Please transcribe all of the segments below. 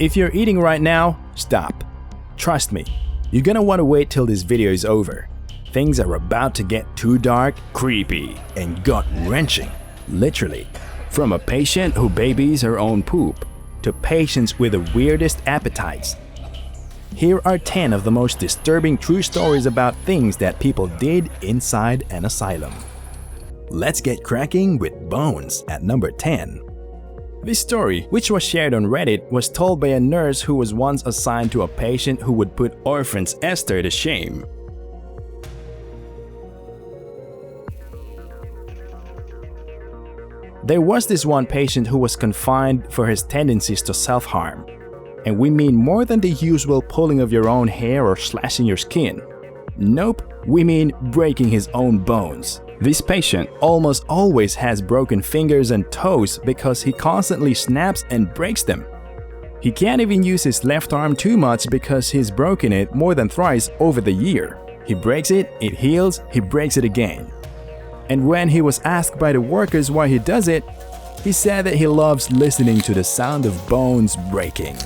If you're eating right now, stop. Trust me, you're gonna want to wait till this video is over. Things are about to get too dark, creepy, and gut-wrenching. Literally. From a patient who babies her own poop, to patients with the weirdest appetites. Here are 10 of the most disturbing true stories about things that people did inside an asylum. Let's get cracking with Bones at number 10. This story, which was shared on Reddit, was told by a nurse who was once assigned to a patient who would put orphans Esther to shame. There was this one patient who was confined for his tendencies to self-harm. And we mean more than the usual pulling of your own hair or slashing your skin. Nope, we mean breaking his own bones. This patient almost always has broken fingers and toes because he constantly snaps and breaks them. He can't even use his left arm too much because he's broken it more than thrice over the year. He breaks it, it heals, he breaks it again. And when he was asked by the workers why he does it, he said that he loves listening to the sound of bones breaking.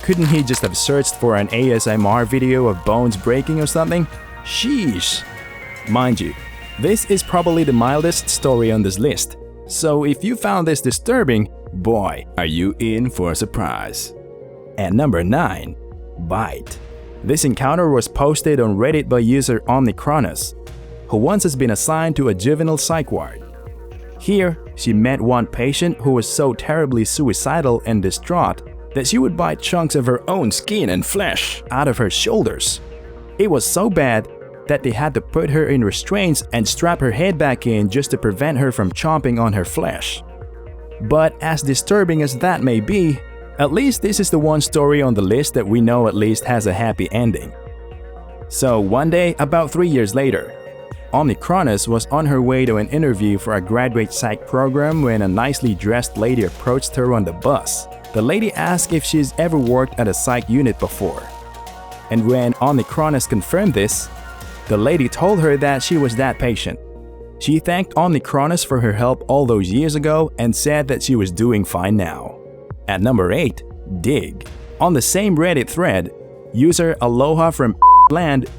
Couldn't he just have searched for an ASMR video of bones breaking or something? Sheesh! Mind you, this is probably the mildest story on this list, so if you found this disturbing, boy, are you in for a surprise. At number 9. Bite. This encounter was posted on Reddit by user Omnicronus, who once has been assigned to a juvenile psych ward. Here, she met one patient who was so terribly suicidal and distraught that she would bite chunks of her own skin and flesh out of her shoulders. It was so bad that they had to put her in restraints and strap her head back in just to prevent her from chomping on her flesh. But as disturbing as that may be, at least this is the one story on the list that we know at least has a happy ending. So one day, about 3 years later, Omnicronus was on her way to an interview for a graduate psych program when a nicely dressed lady approached her on the bus. The lady asked if she's ever worked at a psych unit before. And when Omnicronus confirmed this, the lady told her that she was that patient. She thanked Omnicronus for her help all those years ago and said that she was doing fine now. At number 8. Dig. On the same Reddit thread, user Aloha from Land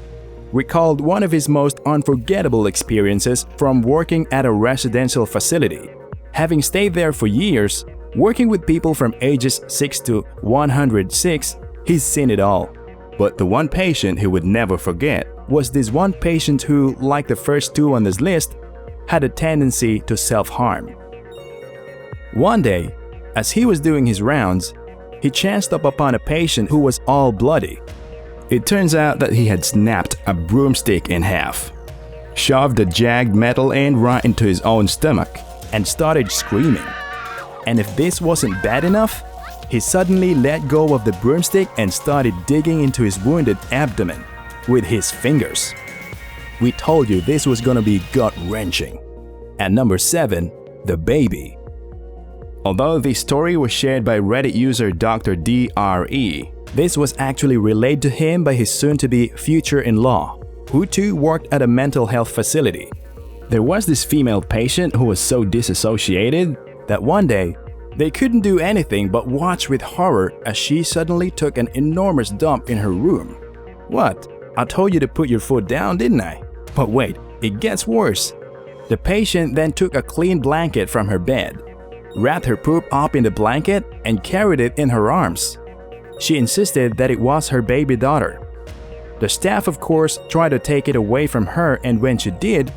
recalled one of his most unforgettable experiences from working at a residential facility. Having stayed there for years, working with people from ages 6 to 106, he's seen it all. But the one patient he would never forget was this one patient who, like the first two on this list, had a tendency to self-harm. One day, as he was doing his rounds, he chanced upon a patient who was all bloody. It turns out that he had snapped a broomstick in half, shoved the jagged metal end right into his own stomach, and started screaming. And if this wasn't bad enough, he suddenly let go of the broomstick and started digging into his wounded abdomen with his fingers. We told you this was gonna be gut-wrenching. At number 7. The baby. Although this story was shared by Reddit user Dr. DRE, this was actually relayed to him by his soon-to-be future-in-law, who too worked at a mental health facility. There was this female patient who was so disassociated that one day, they couldn't do anything but watch with horror as she suddenly took an enormous dump in her room. What? I told you to put your foot down, didn't I? But wait, it gets worse. The patient then took a clean blanket from her bed, wrapped her poop up in the blanket, and carried it in her arms. She insisted that it was her baby daughter. The staff, of course, tried to take it away from her, and when she did,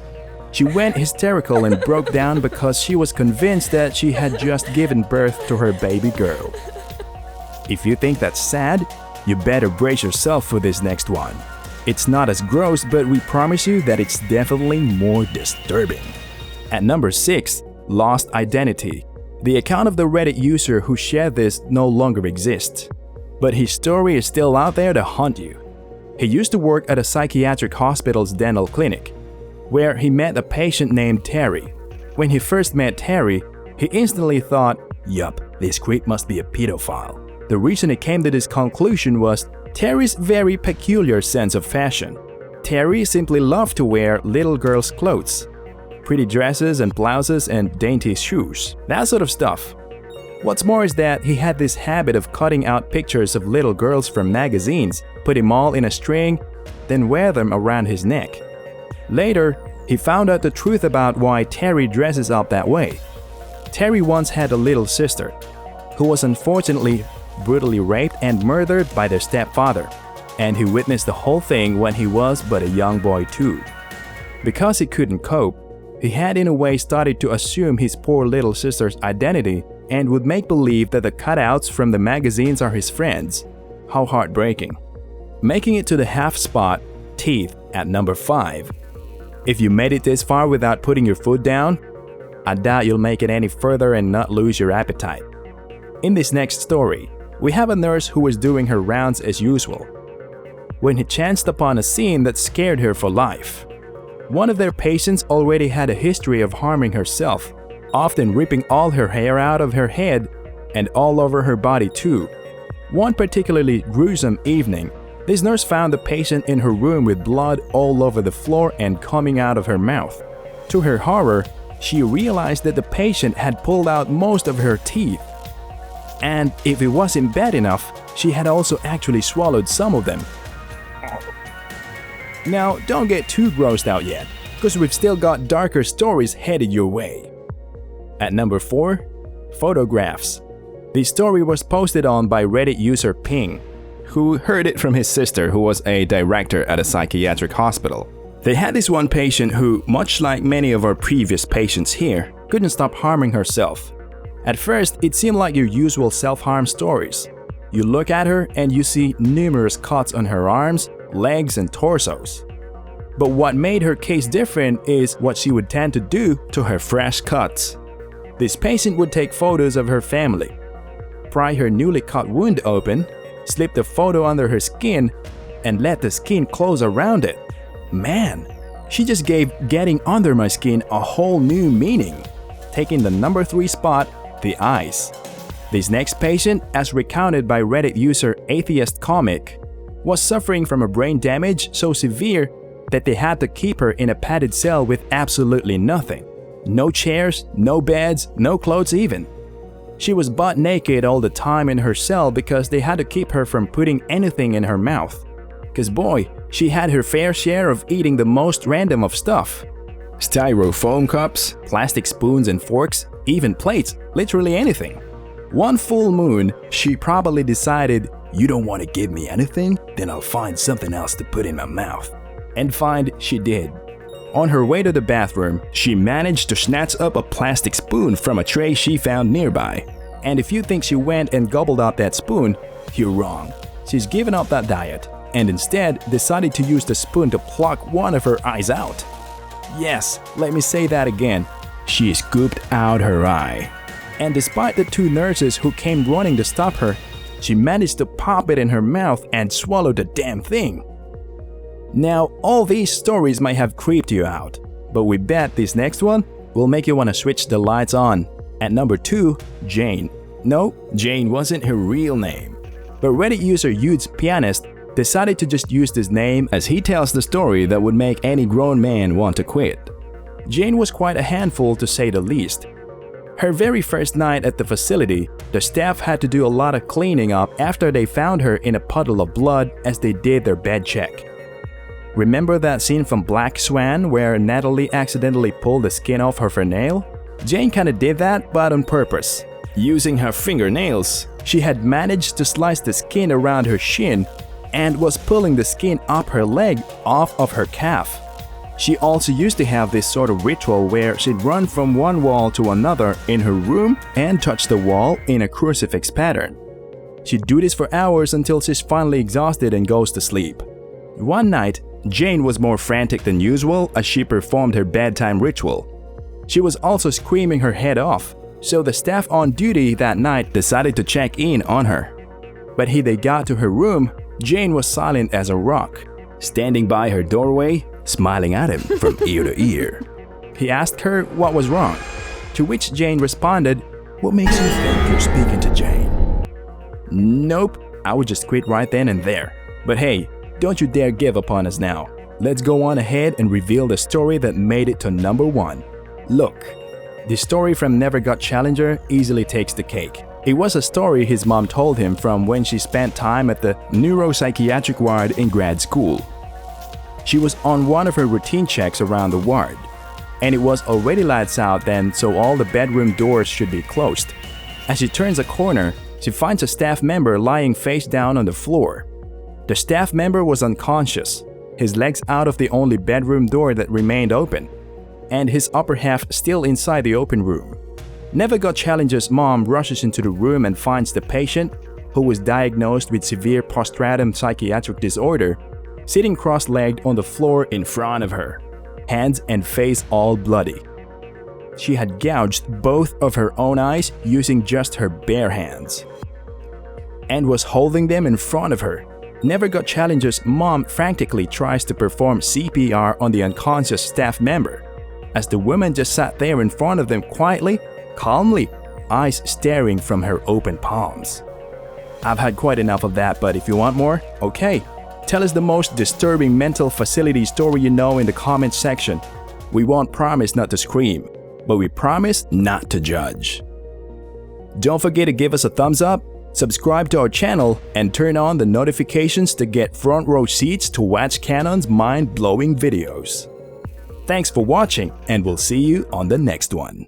she went hysterical and broke down because she was convinced that she had just given birth to her baby girl. If you think that's sad, you better brace yourself for this next one. It's not as gross, but we promise you that it's definitely more disturbing. At number 6. Lost identity. The account of the Reddit user who shared this no longer exists, but his story is still out there to haunt you. He used to work at a psychiatric hospital's dental clinic, where he met a patient named Terry. When he first met Terry, he instantly thought, yup, this creep must be a pedophile. The reason he came to this conclusion was Terry's very peculiar sense of fashion. Terry simply loved to wear little girls' clothes, pretty dresses and blouses and dainty shoes, that sort of stuff. What's more is that he had this habit of cutting out pictures of little girls from magazines, put them all in a string, then wear them around his neck. Later, he found out the truth about why Terry dresses up that way. Terry once had a little sister, who was unfortunately brutally raped and murdered by their stepfather, and he witnessed the whole thing when he was but a young boy too. Because he couldn't cope, he had in a way started to assume his poor little sister's identity and would make believe that the cutouts from the magazines are his friends. How heartbreaking. Making it to the half spot, teeth, at number 5. If you made it this far without putting your foot down, I doubt you'll make it any further and not lose your appetite. In this next story, we have a nurse who was doing her rounds as usual, when he chanced upon a scene that scared her for life. One of their patients already had a history of harming herself, often ripping all her hair out of her head and all over her body too. One particularly gruesome evening, this nurse found the patient in her room with blood all over the floor and coming out of her mouth. To her horror, she realized that the patient had pulled out most of her teeth. And if it wasn't bad enough, she had also actually swallowed some of them. Now, don't get too grossed out yet, because we've still got darker stories headed your way. At number 4, photographs. The story was posted on by Reddit user Ping, who heard it from his sister, who was a director at a psychiatric hospital. They had this one patient who, much like many of our previous patients here, couldn't stop harming herself. At first, it seemed like your usual self-harm stories. You look at her and you see numerous cuts on her arms, legs, and torsos. But what made her case different is what she would tend to do to her fresh cuts. This patient would take photos of her family, pry her newly cut wound open, slip the photo under her skin, and let the skin close around it. Man, she just gave getting under my skin a whole new meaning, taking the number 3 spot, the eyes. This next patient, as recounted by Reddit user Atheist Comic, was suffering from a brain damage so severe that they had to keep her in a padded cell with absolutely nothing. No chairs, no beds, no clothes even. She was butt naked all the time in her cell because they had to keep her from putting anything in her mouth. Cause boy, she had her fair share of eating the most random of stuff. Styrofoam cups, plastic spoons and forks, even plates, literally anything. One full moon, she probably decided, you don't want to give me anything? Then I'll find something else to put in my mouth. And find she did. On her way to the bathroom, she managed to snatch up a plastic spoon from a tray she found nearby. And if you think she went and gobbled up that spoon, you're wrong. She's given up that diet and instead decided to use the spoon to pluck one of her eyes out. Yes, let me say that again. She scooped out her eye. And despite the 2 nurses who came running to stop her, she managed to pop it in her mouth and swallow the damn thing. Now, all these stories might have creeped you out, but we bet this next one will make you want to switch the lights on. At number 2, Jane. No, Jane wasn't her real name. But Reddit user Huge Pianist decided to just use this name as he tells the story that would make any grown man want to quit. Jane was quite a handful to say the least. Her very first night at the facility, the staff had to do a lot of cleaning up after they found her in a puddle of blood as they did their bed check. Remember that scene from Black Swan where Natalie accidentally pulled the skin off her nail? Jane kinda did that, but on purpose. Using her fingernails, she had managed to slice the skin around her shin and was pulling the skin up her leg off of her calf. She also used to have this sort of ritual where she'd run from one wall to another in her room and touch the wall in a crucifix pattern. She'd do this for hours until she's finally exhausted and goes to sleep. One night, Jane was more frantic than usual as she performed her bedtime ritual. She was also screaming her head off, so the staff on duty that night decided to check in on her. But when they got to her room, Jane was silent as a rock, standing by her doorway, smiling at him from ear to ear. He asked her what was wrong, to which Jane responded, "What makes you think you're speaking to Jane?" Nope, I would just quit right then and there. But hey, don't you dare give up on us now. Let's go on ahead and reveal the story that made it to number 1. Look, the story from Never Got Challenger easily takes the cake. It was a story his mom told him from when she spent time at the neuropsychiatric ward in grad school. She was on one of her routine checks around the ward, and it was already lights out then, so all the bedroom doors should be closed. As she turns a corner, she finds a staff member lying face down on the floor. The staff member was unconscious, his legs out of the only bedroom door that remained open, and his upper half still inside the open room. Never Got Challenger's mom rushes into the room and finds the patient, who was diagnosed with severe postpartum psychiatric disorder, sitting cross-legged on the floor in front of her, hands and face all bloody. She had gouged both of her own eyes using just her bare hands, and was holding them in front of her. Never Got Challenger's mom frantically tries to perform CPR on the unconscious staff member, as the woman just sat there in front of them quietly, calmly, eyes staring from her open palms. I've had quite enough of that, but if you want more, okay. Tell us the most disturbing mental facility story you know in the comments section. We won't promise not to scream, but we promise not to judge. Don't forget to give us a thumbs up, subscribe to our channel, and turn on the notifications to get front row seats to watch Canon's mind-blowing videos. Thanks for watching, and we'll see you on the next one.